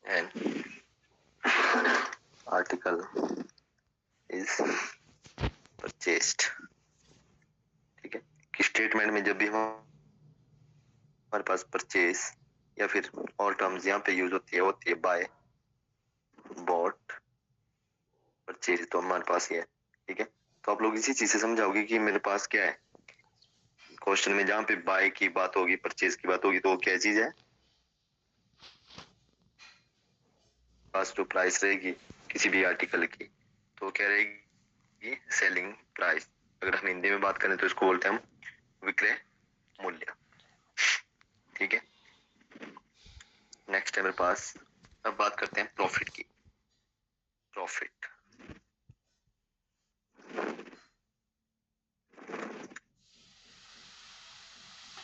An article is purchased. ठीक है, कि स्टेटमेंट में जब भी हमारे पास परचेज या फिर और टर्म्स यहाँ पे यूज होती है बाय, बॉट, परचेज, तो हमारे पास ये है। ठीक है, तो आप लोग इसी चीज से समझाओगे कि मेरे पास क्या है। क्वेश्चन में जहाँ पे बाय की बात होगी, परचेज की बात होगी, तो वो क्या चीज है, पास जो प्राइस रहेगी किसी भी आर्टिकल की, तो क्या रहेगी, सेलिंग प्राइस। अगर हम हिंदी में बात करें तो इसको बोलते हैं हम विक्रय मूल्य। ठीक है, नेक्स्ट है मेरे पास, अब बात करते हैं प्रॉफिट की। प्रॉफिट,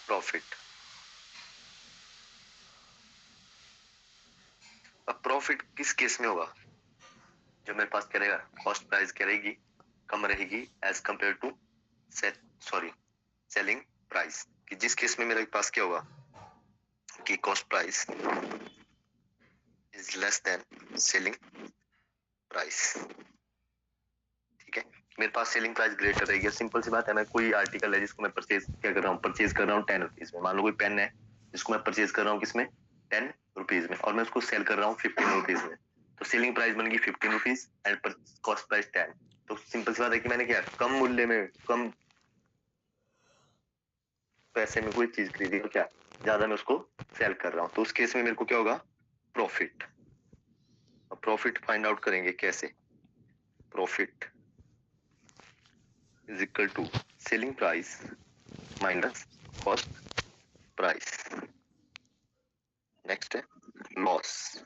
प्रॉफिट, अब प्रॉफिट किस केस में होगा, जब मेरे पास क्या रहेगा, कॉस्ट प्राइस क्या रहेगी, कम रहेगी as compare to selling price. कि जिस केस में मेरे पास क्या होगा कि cost price is less than selling price. ठीक है, मेरे पास सेलिंग प्राइस ग्रेटर रहेगी। सिंपल सी बात है, मैं कोई आर्टिकल है जिसको मैं परचेज क्या कर रहा हूँ, परचेज कर रहा हूँ 10 रुपीज में। मान लो कोई पेन है जिसको मैं परचेज कर रहा हूँ किसमें, 10 रुपीज में, और मैं उसको सेल कर रहा हूँ 15 रुपीज में। तो सेलिंग प्राइस बन गई 15 रुपीज एंड कॉस्ट प्राइस 10। तो सिंपल सी बात है कि मैंने क्या कम मूल्य में, कम पैसे में कोई चीज खरीदी, तो क्या ज्यादा मैं उसको सेल कर रहा हूँ, तो उस केस में मेरे को क्या होगा, प्रॉफिट। अब प्रॉफिट फाइंड आउट करेंगे कैसे, profit is equal to selling price minus cost price. Next है लॉस।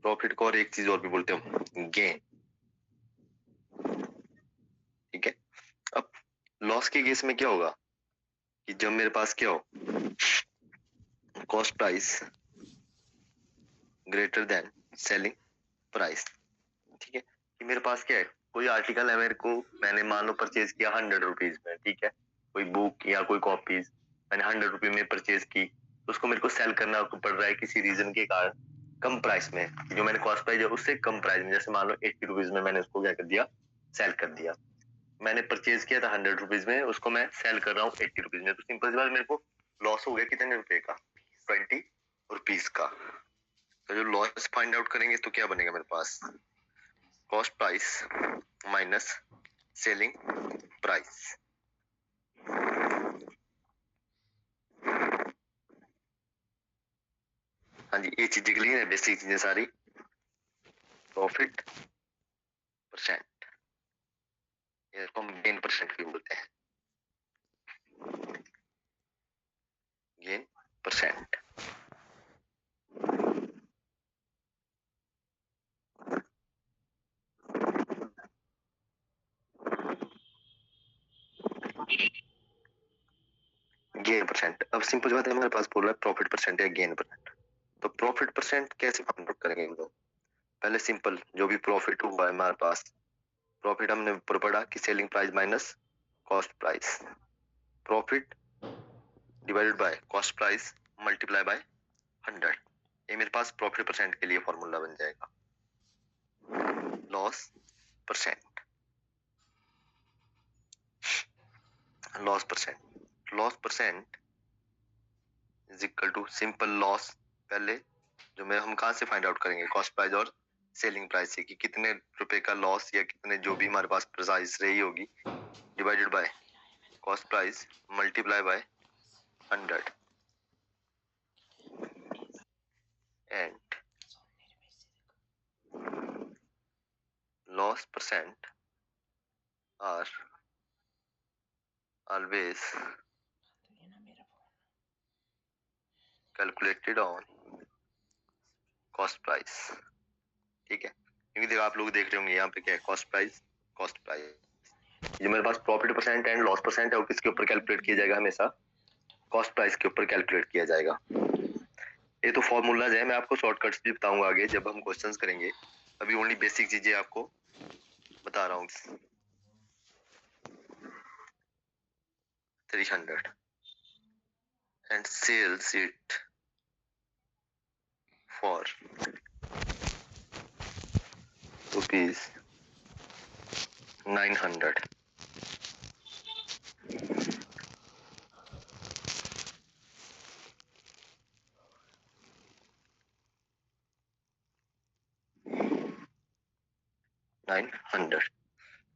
प्रॉफिट को और एक चीज और भी बोलते हैं, गेन। ठीक है, अब लॉस के केस में क्या होगा कि जब मेरे पास क्या हो, cost price greater than selling price. ठीक है, कि मेरे पास क्या है, कोई आर्टिकल है मेरे को, मैंने मान लो परचेज किया 100 रुपीज में। ठीक है, कोई बुक या कोई कॉपीज मैंने 100 रुपीज में परचेज की, तो उसको मेरे को सेल करना पड़ रहा है किसी रीजन के कारण कम प्राइस में, जो मैंने कॉस्ट प्राइस है उससे कम प्राइस में। जैसे मान लो 80 रुपीज में मैंने उसको क्या कर दिया, सेल कर दिया। मैंने परचेज किया था 100 रुपीज में, उसको मैं सेल कर रहा हूँ 80 रुपीज में। तो सिंपल सी बात, मेरे को लॉस हो गया कितने रुपए का, 20 रुपीज का। तो जो लॉस फाइंड आउट करेंगे तो क्या बनेगा मेरे पास, cost price minus selling price. हाँ जी, ये चीजें क्लियर है, बेसिक चीजें सारी। प्रॉफिट परसेंट, इसको हम गेन परसेंट भी बोलते हैं, गेन परसेंट। गेन परसेंट, अब सिंपल बात है, हमारे पास बोल रहा है प्रॉफिट परसेंट या गेन परसेंट। तो प्रॉफिट परसेंट कैसे फाइंड आउट करेंगे हम लोग, पहले सिंपल जो भी प्रॉफिट हुआ है हमारे पास, प्रॉफिट हमने ऊपर पढ़ा कि selling price minus cost price, profit divided by cost price multiply by 100। ये मेरे पास प्रॉफिट परसेंट के लिए फॉर्मूला बन जाएगा। Loss percent, loss percent, loss percent is equal to simple loss, पहले जो मैं हम कहाँ से फाइंड आउट करेंगे, कॉस्ट प्राइस और सेलिंग प्राइस से, कि कितने रुपए का लॉस या कितने जो भी हमारे पास प्राइस रही होगी, divided by cost price multiply by 100 and loss percent are always calculated on cost price. ठीक है, क्योंकि देखो आप लोग देख रहे होंगे यहाँ पे क्या है, कॉस्ट प्राइस, कॉस्ट प्राइस। जो मेरे पास profit percent and loss percent है वो किसके ऊपर कैलकुलेट किया जाएगा, हमेशा कॉस्ट प्राइस के ऊपर कैलकुलेट किया जाएगा। ये तो फॉर्मूलाज है, मैं आपको शॉर्टकट्स भी बताऊंगा आगे जब हम क्वेश्चंस करेंगे। अभी ओनली बेसिक चीजें आपको बता रहा हूँ। 300 and sells it for rupees 900.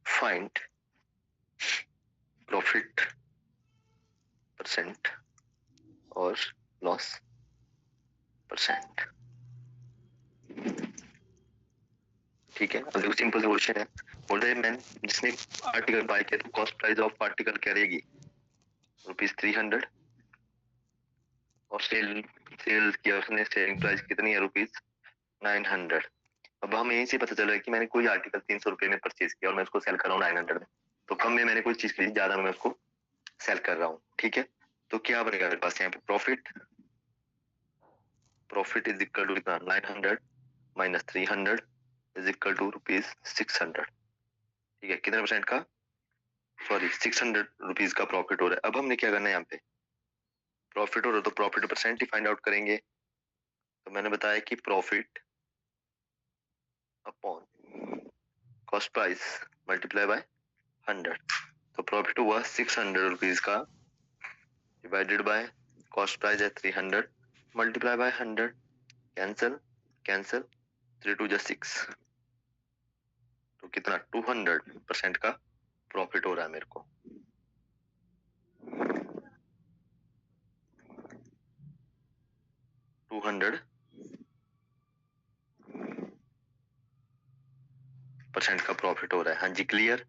Find profit percent और लॉस परसेंट। ठीक है, अब देखो सिंपल क्वेश्चन है। बोल रहे मैन जिसने आर्टिकल बाय किया तो कॉस्ट प्राइस ऑफ आर्टिकल क्या रहेगी ₹300 और सेल किया उसने, सेलिंग प्राइस कितनी है ₹900। अब हमें यहीं से पता चल रहा है कि मैंने कोई आर्टिकल 300 रुपए में परचेज किया और मैं उसको सेल कर रहा हूँ 900 में, तो कम में मैंने कोई चीज खरीदी, ज्यादा में मैं उसको सेल कर रहा हूँ। ठीक है, तो क्या बनेगा मेरे पास यहाँ पे profit is equal to 900 minus 300 is equal to ₹600। ठीक है, कितने परसेंट का, सॉरी 600 रुपीज का प्रॉफिट हो रहा है। अब हमने क्या करना है, यहाँ पे प्रॉफिट हो रहा है तो प्रॉफिट परसेंट ही फाइंड आउट करेंगे। तो मैंने बताया कि profit upon cost price multiply by 100। तो प्रॉफिट हुआ 600 रुपीज का डिवाइडेड बाय कॉस्ट प्राइस है 300 मल्टीप्लाई बाय 100। कैंसल कैंसल, 3 2 6, तो कितना 200% का प्रॉफिट हो रहा है मेरे को। % का प्रॉफिट हो रहा है। हाँ जी, clear?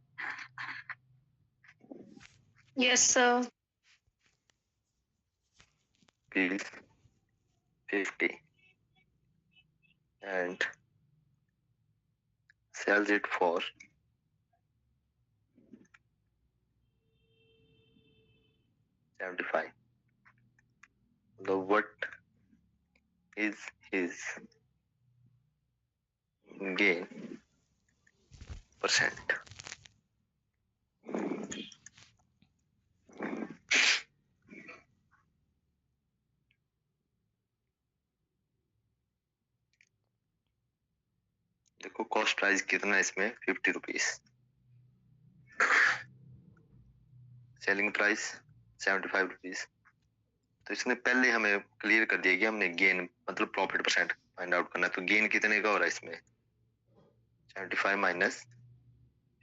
Yes, sir. Please 50 and sells it for 75. So what is his gain %? देखो कॉस्ट प्राइस कितना है इसमें, 50 रुपीज, सेलिंग प्राइस 75 रुपीज। तो इसने पहले हमें क्लियर कर दिया कि हमने गेन मतलब प्रॉफिट % फाइंड आउट करना है। तो गेन कितने का हो रहा है इसमें, 75 minus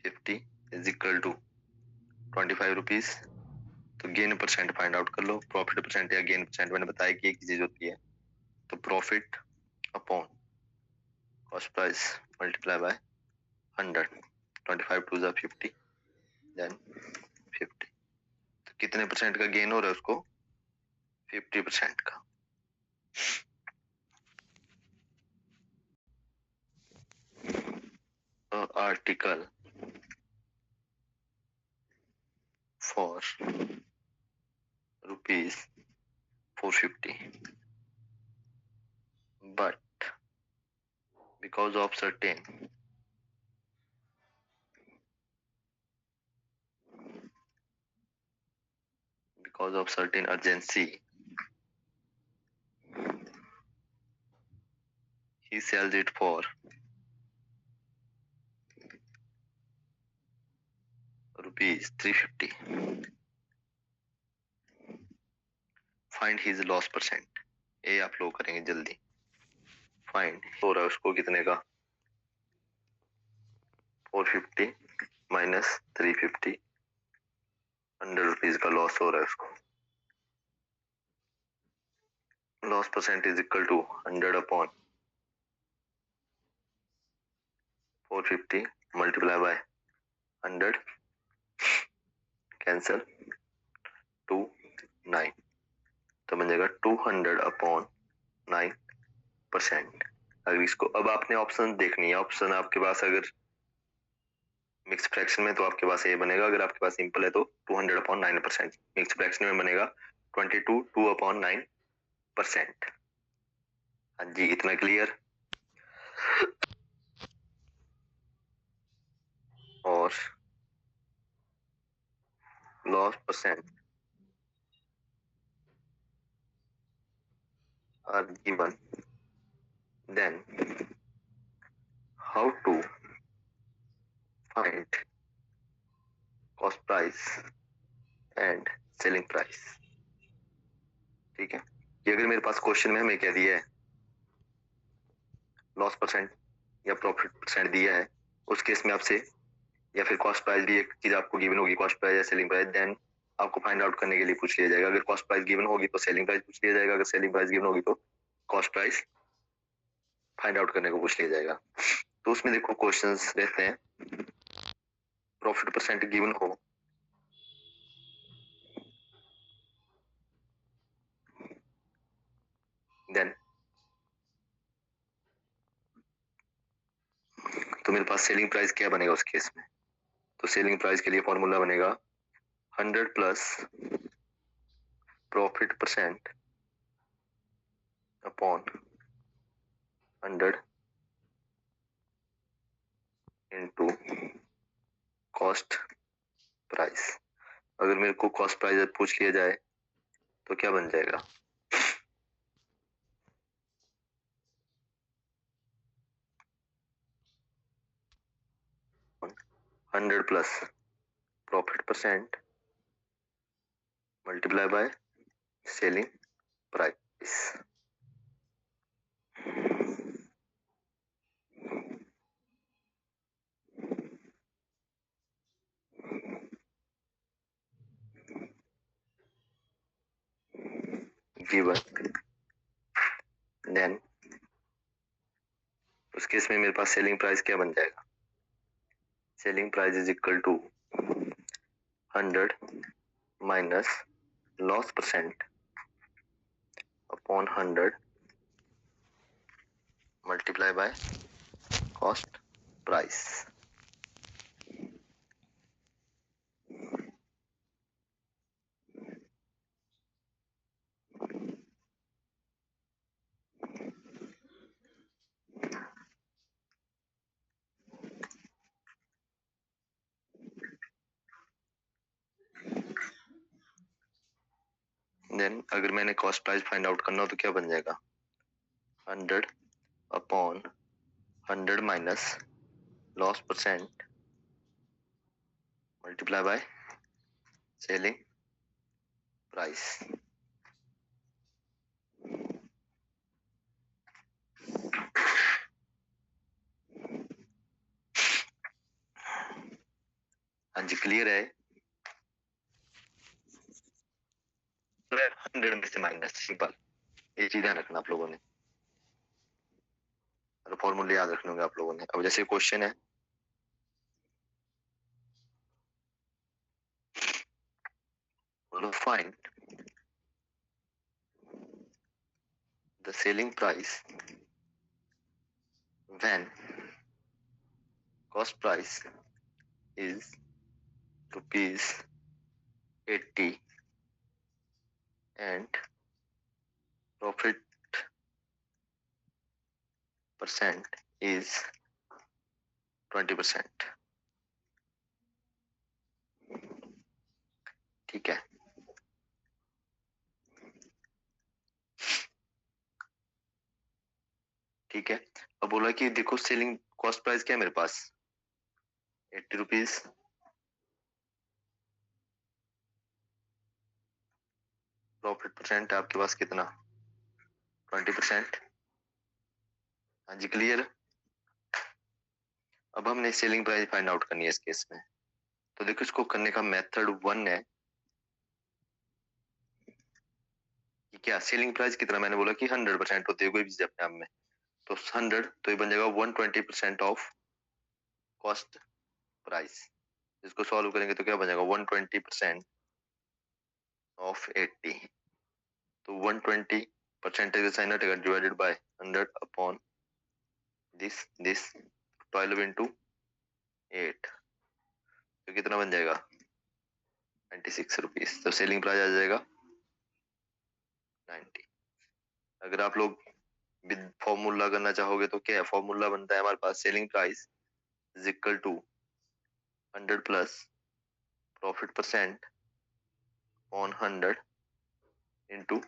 50 is equal to 25 rupees. तो गेन % फाइंड आउट कर लो। प्रॉफिट % या गेन % मैंने बताया कि एक चीज होती है। तो profit upon cost price multiply by 100, 25 2 जा 50 देन 50। तो कितने % का गेन हो रहा है उसको, 50% का। Article for ₹450 but because of certain urgency he sells it for ₹350. Find his loss %। ये आप लोग करेंगे जल्दी। फाइंड हो रहा है उसको कितने का, 450 माइनस 350, 100 रुपीज का लॉस हो रहा है उसको। Loss % is equal to 100 upon 450 multiply by 100, cancel 2 9, तो बन जाएगा 200 अपॉन 9%। अगर इसको अब आपने ऑप्शन देखनी है, ऑप्शन आपके पास अगर मिक्स फ्रैक्शन में तो आपके पास ये बनेगा, अगर आपके पास सिंपल है तो 200 अपॉन 9%, मिक्स फ्रैक्शन में बनेगा 22 2 अपॉन 9%। हाँ जी, इतना क्लियर? और loss % are given, then how to find cost price and selling price। ठीक है, कि अगर मेरे पास क्वेश्चन में हमें क्या दिया है, लॉस परसेंट या प्रॉफिट परसेंट दिया है, उस केस में आपसे या फिर कॉस्ट प्राइस भी एक चीज आपको गिवन होगी, कॉस्ट प्राइस या सेलिंग प्राइस, देन आपको फाइंड आउट करने के लिए पूछ लिया जाएगा। अगर कॉस्ट प्राइस गिवन होगी तो सेलिंग प्राइस पूछ लिया जाएगा, अगर सेलिंग प्राइस गिवन होगी तो कॉस्ट प्राइस फाइंड आउट करने को पूछ लिया जाएगा। तो उसमें देखो क्वेश्चंस रहते हैं, प्रॉफिट परसेंट गिवन हो, देन तो मेरे पास सेलिंग प्राइस क्या बनेगा उस केस में, तो सेलिंग प्राइस के लिए फॉर्मूला बनेगा 100 plus profit percent upon 100 into cost price. अगर मेरे को कॉस्ट प्राइस पूछ लिया जाए तो क्या बन जाएगा, 100 plus profit percent multiply by selling price. Given, then उस केस में मेरे पास सेलिंग प्राइस क्या बन जाएगा, selling price is equal to 100 minus loss percent upon 100 multiply by cost price. Then अगर मैंने कॉस्ट प्राइस फाइंड आउट करना हो तो क्या बन जाएगा, 100 upon 100 minus loss percent multiply by selling price. हाँ जी, क्लियर है। 100 में से माइनस, सिंपल, ये चीज ध्यान रखना आप लोगों ने, फॉर्मूले याद रखने होंगे आप लोगों ने। अब जैसे क्वेश्चन है, find the selling price when cost price is rupees 80 and profit percent is 20%। ठीक है, ठीक है। अब बोला कि देखो सेलिंग कॉस्ट प्राइस क्या है मेरे पास, 80 रुपीज, प्रॉफिट परसेंट है आपके पास कितना, 20%। हाँ जी, क्लियर। अब हमने सेलिंग प्राइस फाइंड आउट करनी है इस केस में, तो देखो इसको करने का मेथड 1 है कि क्या सेलिंग प्राइस कितना, मैंने बोला कि 100% होती है कोई भी चीज अपने आप में, तो 100 तो ये बन जाएगा 120% ऑफ कॉस्ट प्राइस। इसको सॉल्व करेंगे तो क्या बन जाएगा, 120% ऑफ 80, तो 120 परसेंटेज साइन हटेगा, divided by 100 upon this 12 into 8, तो कितना बन जाएगा, 96 रुपीज। तो सेलिंग प्राइस आ जाएगा 90। अगर आप लोग विद फॉर्मूला करना चाहोगे तो क्या है, फॉर्मूला बनता है हमारे पास, selling price is equal to 100 plus profit percent on 100 into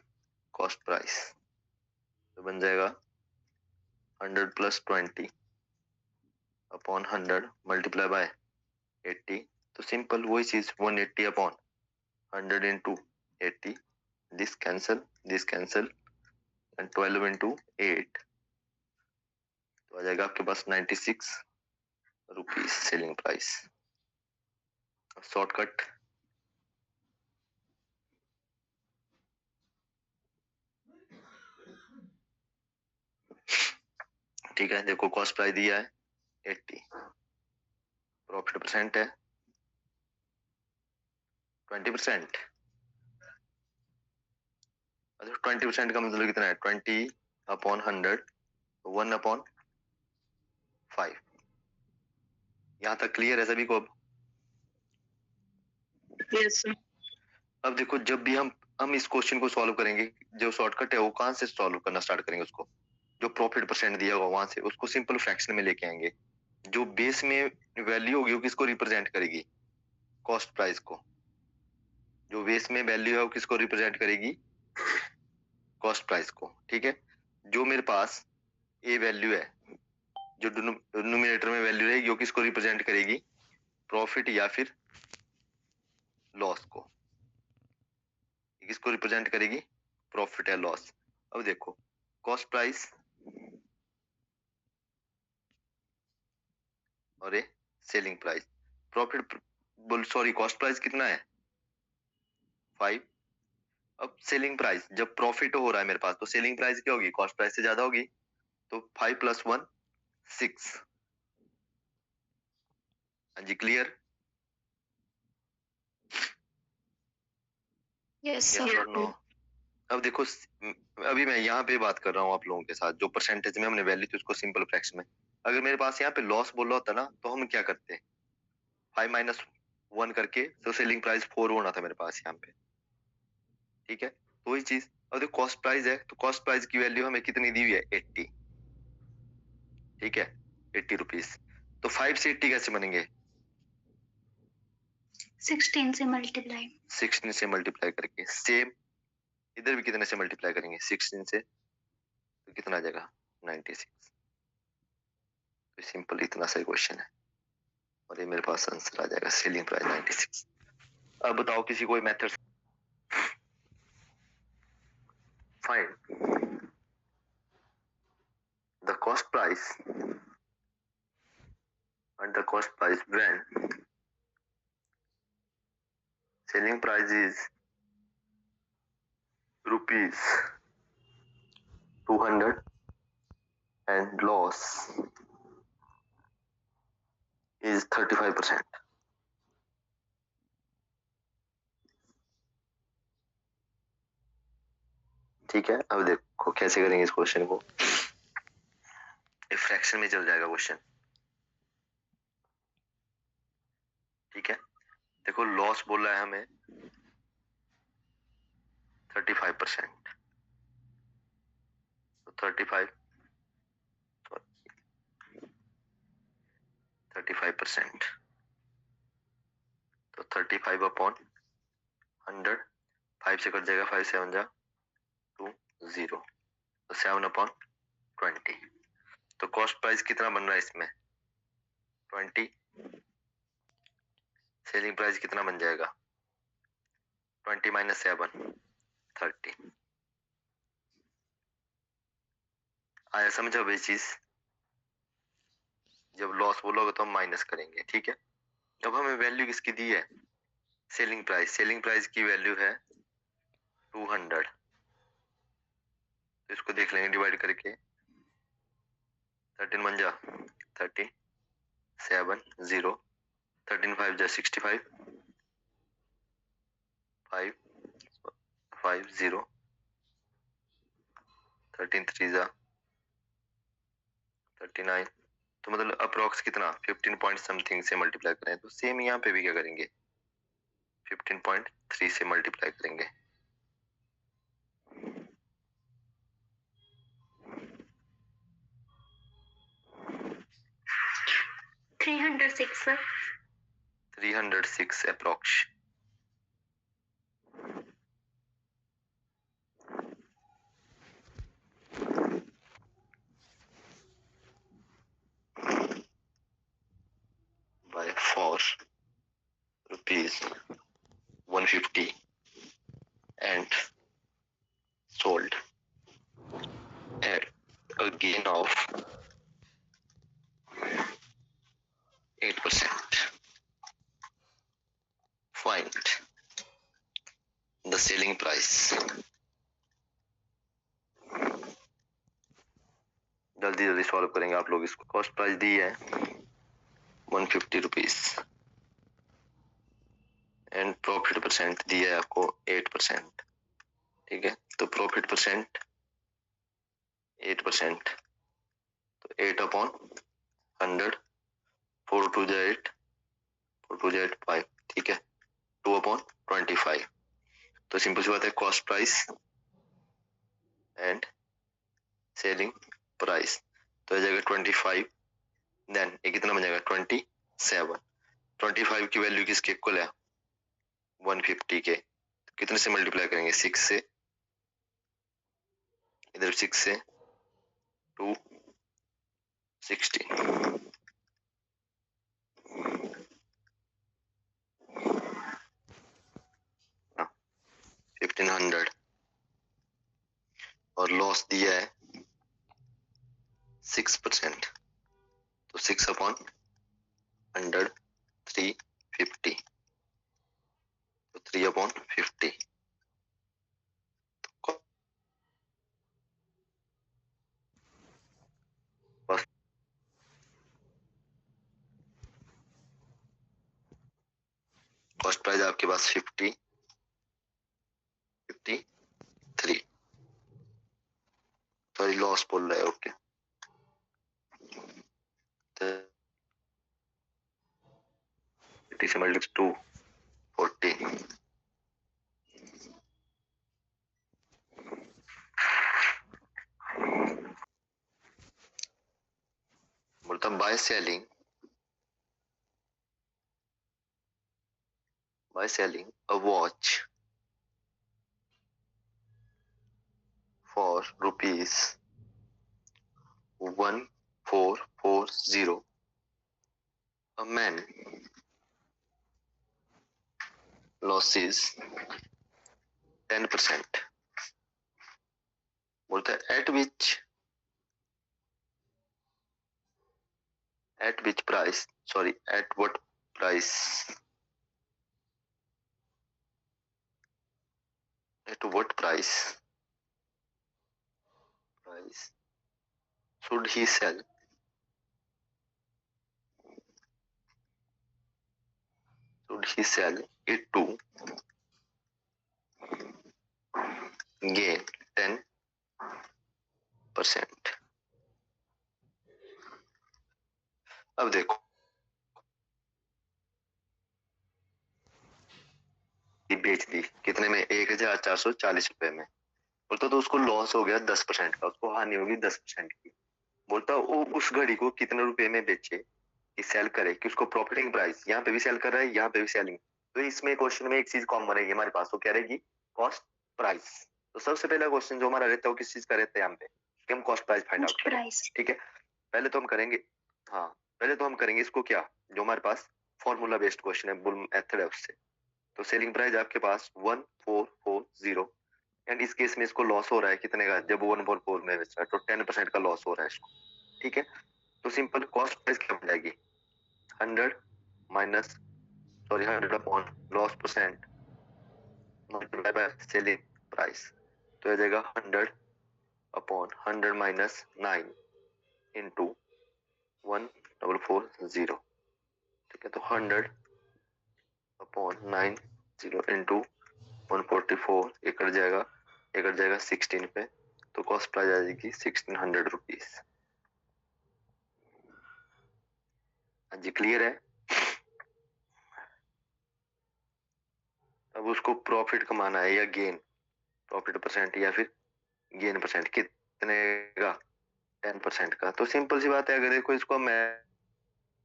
cost price. तो बन जाएगा 100 + 20 अपॉन 100 मल्टीप्लाई बाय 80। तो सिंपल वही चीज 180 upon 100 into 80, this cancel and 12 into 8, तो आ जाएगा आपके पास 96 रुपीज सेलिंग प्राइस। शॉर्टकट ठीक है, देखो कॉस्ट प्राइस दिया है 80, प्रॉफिट परसेंट है 20%। अच्छा 20% का मतलब कितना है, 20 अपॉन 100, 1/5। यहाँ तक क्लियर है सभी को? अब Yes, sir. अब देखो जब भी हम इस क्वेश्चन को सॉल्व करेंगे, जो शॉर्टकट है वो कहाँ से सॉल्व करना स्टार्ट करेंगे, उसको जो प्रॉफिट परसेंट दिया होगा वहां से उसको सिंपल फ्रैक्शन में लेके आएंगे। जो बेस में वैल्यू होगी वो किसको रिप्रेजेंट करेगी, कॉस्ट प्राइस को। जो बेस में वैल्यू है वो किसको रिप्रेजेंट करेगी, कॉस्ट प्राइस को। ठीक है, जो मेरे पास ए वैल्यू है, जो डिनोमिनेटर में वैल्यू रहेगी वो किसको रिप्रेजेंट करेगी, प्रॉफिट या फिर लॉस को। किसको रिप्रेजेंट करेगी, प्रॉफिट या लॉस। अब देखो कॉस्ट प्राइस और ये selling price, profit sorry cost price कितना है 5। अब सेलिंग प्राइस, जब प्रॉफिट हो रहा है मेरे पास तो सेलिंग प्राइस क्या होगी, कॉस्ट प्राइस से ज्यादा होगी। तो 5 + 1 6। हाँ जी क्लियर? Yes, yes sir. और नो? अब देखो अभी मैं यहाँ पे बात कर रहा हूँ आप लोगों के साथ, जो परसेंटेज में हमने वैल्यू थी उसको सिंपल फ्रैक्शन में। अगर मेरे पास यहाँ पे लॉस बोला होता ना तो हम क्या करते, 5 - 1 करके, तो सेलिंग प्राइस 4 होना था मेरे पास यहाँ पे। ठीक है, तो वही चीज। और जो कॉस्ट प्राइस है तो कॉस्ट प्राइस की वैल्यू हमें कितनी दी हुई है 80। ठीक है 80 रुपीज। तो 5 से 80 कैसे बनेंगे, 16 से मल्टीप्लाई। 16 से मल्टीप्लाई करके। सेम इधर भी कितने से मल्टीप्लाई करेंगे, 16 से, तो कितना आ जाएगा 96। तो सिंपल इतना सा क्वेश्चन है और ये मेरे पास आंसर आ जाएगा, सेलिंग प्राइस 96। अब बताओ किसी कोई method find the cost price and the cost price when selling price is rupees 200 and loss is 35%। ठीक है, अब देखो कैसे करेंगे इस क्वेश्चन को, फ्रैक्शन में चल जाएगा क्वेश्चन। ठीक है, देखो लॉस बोल रहा है हमें 35%, तो 35%, तो 35 अपॉन 100, 5 से कट जाएगा, 5 7 जा 2 0, तो 7 अपॉन 20। तो कॉस्ट प्राइस कितना बन रहा है इसमें 20, सेलिंग प्राइस कितना बन जाएगा 20 - 7 30। आया समझ अब ये चीज, जब लॉस बोलोगे तो हम माइनस करेंगे। ठीक है, अब हमें वैल्यू किसकी दी है, सेलिंग प्राइस की वैल्यू है 200। तो इसको देख लेंगे डिवाइड करके, 13 1 जा 30, 7 0, 13 5 जा 65, 5 5 0, 13 3 जा 39। तो मतलब अप्रोक्स कितना 15 पॉइंट समथिंग से मल्टीप्लाई करें, तो सेम यहाँ पे भी क्या करेंगे 15.3 से मल्टीप्लाई करेंगे। Three 306 approx. 150 and sold at a gain of 8%. Find the selling price. जल्दी जल्दी सॉल्व करेंगे आप लोग इसको। कॉस्ट प्राइस दी है 150 रुपीज एंड प्रॉफिट परसेंट दिया है आपको 8%। ठीक है, तो प्रॉफिट परसेंट 8%, तो 8/100, 4 2 8, 4 2 8 5, ठीक है, 2/25। तो सिंपल सी बात है, cost price and selling price, तो आ जाएगा 25, देन ये कितना बन जाएगा 27। 25 की वैल्यू किसके इक्वल है 150 के, तो कितने से मल्टीप्लाई करेंगे 6 से, इधर 6 से 260, 1500 और लॉस दिया है 6%, तो 6/100 350, तो 3/50। कॉस्ट प्राइस आपके पास 53, सॉरी लॉस बोल रहा है, ओके। से मल्टीप्लाई 240, बोलता by selling a watch for rupees 1440, a man losses 10%। बोलता है at what price should he sell it to gain 10%। अब देखो बेच दी कितने में 1440 रुपए में, बोलता तो उसको लॉस हो गया 10% का, उसको हानि होगी 10% की। बोलता वो उस घड़ी को कितने रुपए में बेचे कि सेल करे, कि उसको प्रॉफिटिंग प्राइस, यहाँ पे भी सेल कर रहा है, यहाँ पे भी सेलिंग, तो इसमें क्वेश्चन में एक चीज कॉमन रहेगी हमारे पास, वो क्या रहेगी कॉस्ट प्राइस। तो सबसे पहला क्वेश्चन जो हमारा रहता है वो किस चीज का रहता है यहाँ पे, कि हम कॉस्ट प्राइस फाइंड आउट करें। ठीक है, पहले तो हम करेंगे इसको क्या, जो हमारे पास फॉर्मूला बेस्ड क्वेश्चन है, बुल मेथड है उससे। तो सेलिंग प्राइस आपके पास 1440 एंड इस केस में इसको लॉस हो रहा है कितने का, जब 144 में बेच रहा है तो 10% का लॉस हो रहा है इसको। ठीक है, तो सिंपल कॉस्ट प्राइस क्या बन जाएगी 100 upon loss percent multiply by selling price, तो आ जाएगा 100/100 माइनस 9 इंटू 1440। ठीक है, तो 100/9 इंटू 144, ये कट जाएगा 16 पे, तो कॉस्ट प्राइस आ जाएगी 1600 रुपीज। जी क्लियर है। अब उसको प्रॉफिट कमाना है या गेन, प्रॉफिट परसेंट या फिर गेन परसेंट, कितने का 10% का। तो सिंपल सी बात है, अगर देखो इसको मैं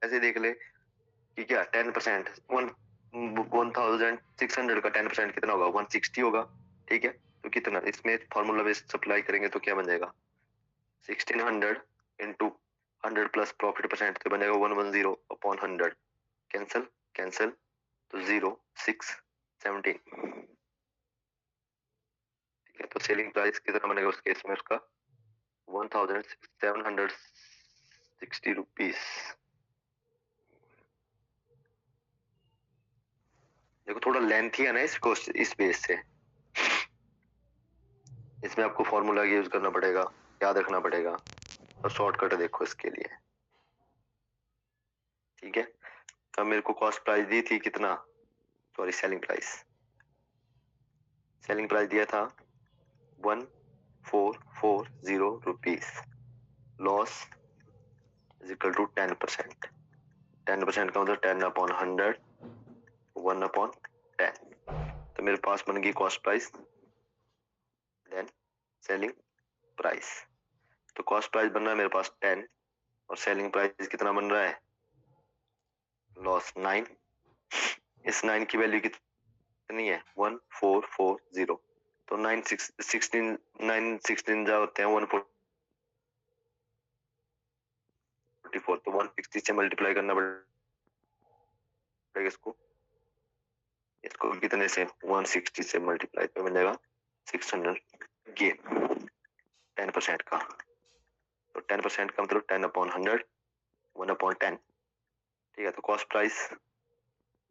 ऐसे देख ले कि क्या 10% 1600 का 10% कितना होगा 160 होगा। ठीक है, तो कितना इसमें फॉर्मूला बेस्ड सप्लाई करेंगे तो क्या बन जाएगा 1600 इंटू 100 प्लस प्रॉफिट परसेंट, तो बन जाएगा 110/100, कैंसल तो 0 6 17, ठीक है। तो सेलिंग प्राइस कितना बनेगा उस केस में उसका 1760 रुपीज। देखो थोड़ा लेंथी है ना इसको, इस बेस से इसमें आपको फॉर्मूला यूज करना पड़ेगा, याद रखना पड़ेगा, और शॉर्टकट देखो इसके लिए, ठीक है। अब मेरे को कॉस्ट प्राइस दी थी कितना, सॉरी सेलिंग प्राइस दिया था 1440 rupees. Loss is equal to 10%। 10% का मतलब 10/100, 1/10। तो मेरे पास बन गई cost price then selling price. तो कॉस्ट प्राइस बन रहा है मेरे पास 10 और सेलिंग प्राइस कितना बन रहा है, लॉस 9। इस 9 की वैल्यू कितनी है 1440। तो 9 16 जा होते हैं 144, तो 160 से मल्टीप्लाई करना पड़ेगा इसको कितने से 160 से मल्टीप्लाई पे मिलेगा 600 गेन 10% का। तो 10% का मतलब 10/100, 1/10, ठीक है। तो cost price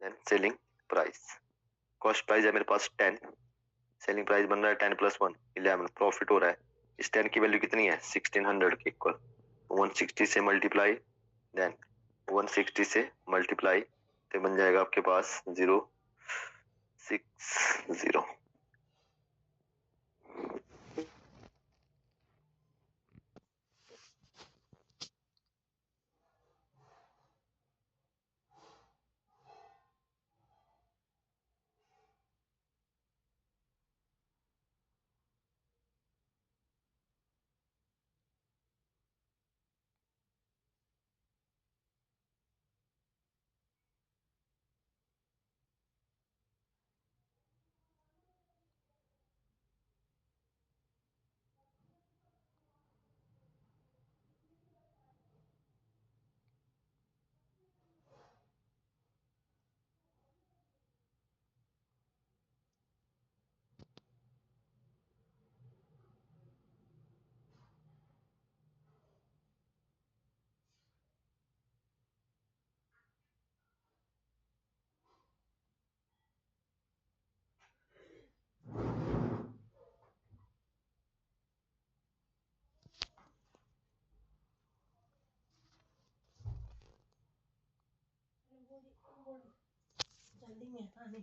then selling price. Cost price है मेरे पास 10, सेलिंग प्राइस बन रहा है 10 + 1 11, प्रॉफिट हो रहा है। इस 10 की वैल्यू कितनी है 1600 के इक्वल। 160 से मल्टीप्लाई देन 160 से मल्टीप्लाई तो बन जाएगा आपके पास 060। जल्दी में था नहीं।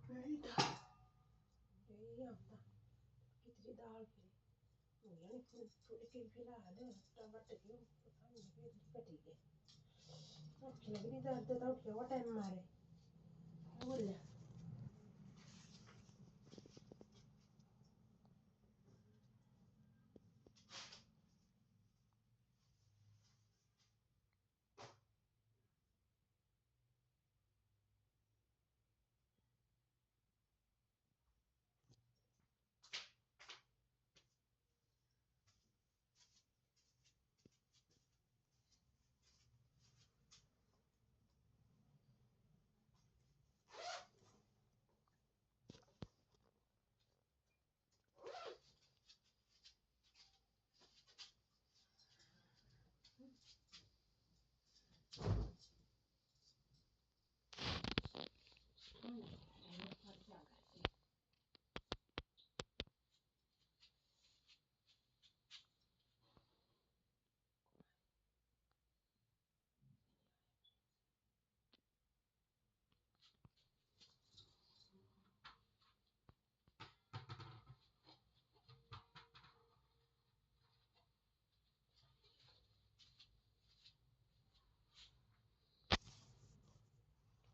नहीं था यही आता कितनी दाल फिर यानी थोड़ी की फिलहाल टमाटर की पता नहीं फिर कटी गई अब लग रही दर्द तो उठ के वो टाइम मारे